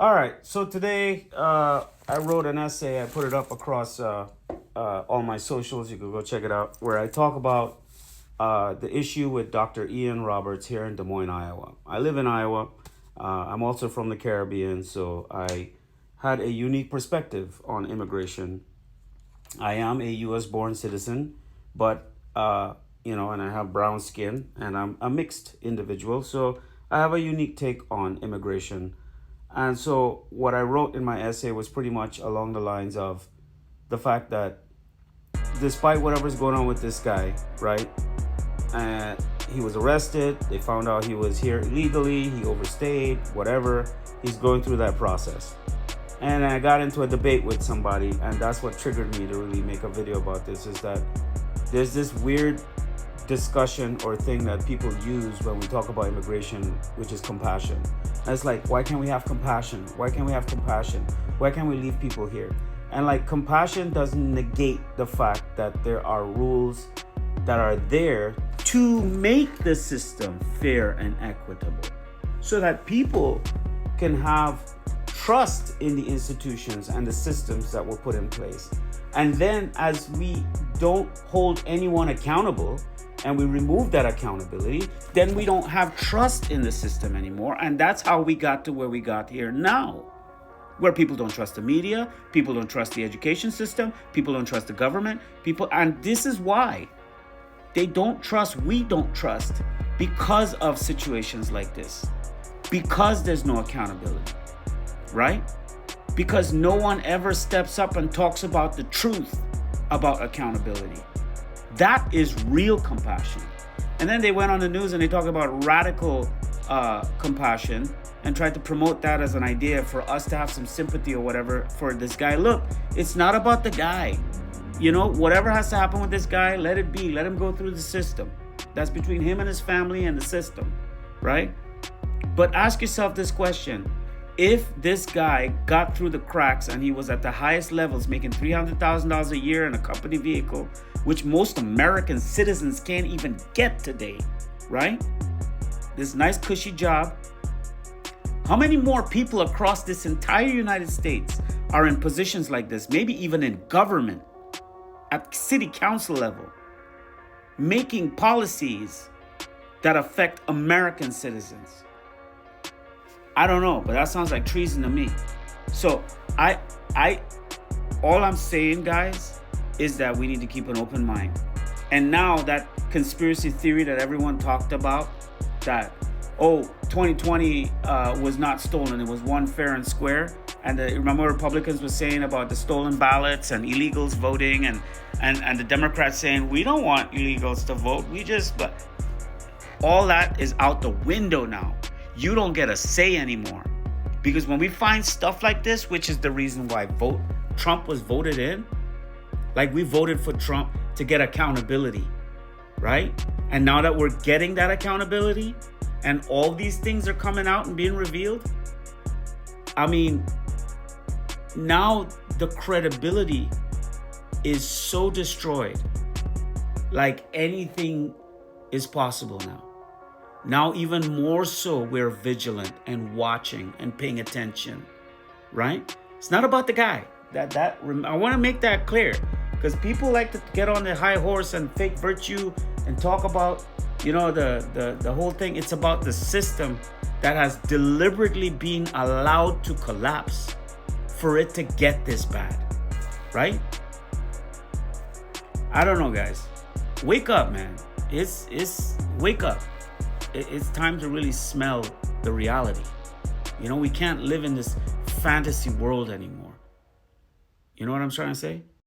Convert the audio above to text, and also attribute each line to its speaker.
Speaker 1: All right, so today I wrote an essay. I put it up across all my socials. You can go check it out, where I talk about the issue with Dr. Ian Roberts here in Des Moines, Iowa. I live in Iowa. I'm also from the Caribbean, so I had a unique perspective on immigration. I am a U.S. born citizen, but and I have brown skin, and I'm a mixed individual, so I have a unique take on immigration. And so what I wrote in my essay was pretty much along the lines of the fact that despite whatever's going on with this guy, right? And he was arrested. They found out he was here illegally. He overstayed, whatever. He's going through that process. And I got into a debate with somebody, and that's what triggered me to really make a video about this, is that there's this weird discussion or thing that people use when we talk about immigration, which is compassion. And it's like, why can't we have compassion? Why can't we have compassion? Why can't we leave people here? And like, compassion doesn't negate the fact that there are rules that are there to make the system fair and equitable, so that people can have trust in the institutions and the systems that were put in place. And then as we don't hold anyone accountable and we remove that accountability, then we don't have trust in the system anymore. And that's how we got to where we got here now, where people don't trust the media, people don't trust the education system, people don't trust the government, and this is why they don't trust, we don't trust, because of situations like this, because there's no accountability, right? Because no one ever steps up and talks about the truth about accountability. That is real compassion. And then they went on the news and they talk about radical compassion and tried to promote that as an idea for us to have some sympathy or whatever for this guy. Look, it's not about the guy. Whatever has to happen with this guy, let it be. Let him go through the system. That's between him and his family and the system, right? But ask yourself this question. If this guy got through the cracks and he was at the highest levels, making $300,000 a year in a company vehicle, which most American citizens can't even get today, right? This nice cushy job. How many more people across this entire United States are in positions like this, maybe even in government, at city council level, making policies that affect American citizens? I don't know, but that sounds like treason to me. So all I'm saying, guys, is that we need to keep an open mind. And now that conspiracy theory that everyone talked about, that 2020 was not stolen, it was won fair and square. And remember Republicans were saying about the stolen ballots and illegals voting, and the Democrats saying we don't want illegals to vote. But all that is out the window now. You don't get a say anymore, because when we find stuff like this, which is the reason why Trump was voted in, like we voted for Trump to get accountability, right? And now that we're getting that accountability and all these things are coming out and being revealed, I mean, now the credibility is so destroyed. Like anything is possible now. Now, even more so, we're vigilant and watching and paying attention, right? It's not about the guy. I want to make that clear, because people like to get on the high horse and fake virtue and talk about, the whole thing. It's about the system that has deliberately been allowed to collapse for it to get this bad, right? I don't know, guys. Wake up, man. Wake up. It's time to really smell the reality. We can't live in this fantasy world anymore. You know what I'm trying to say?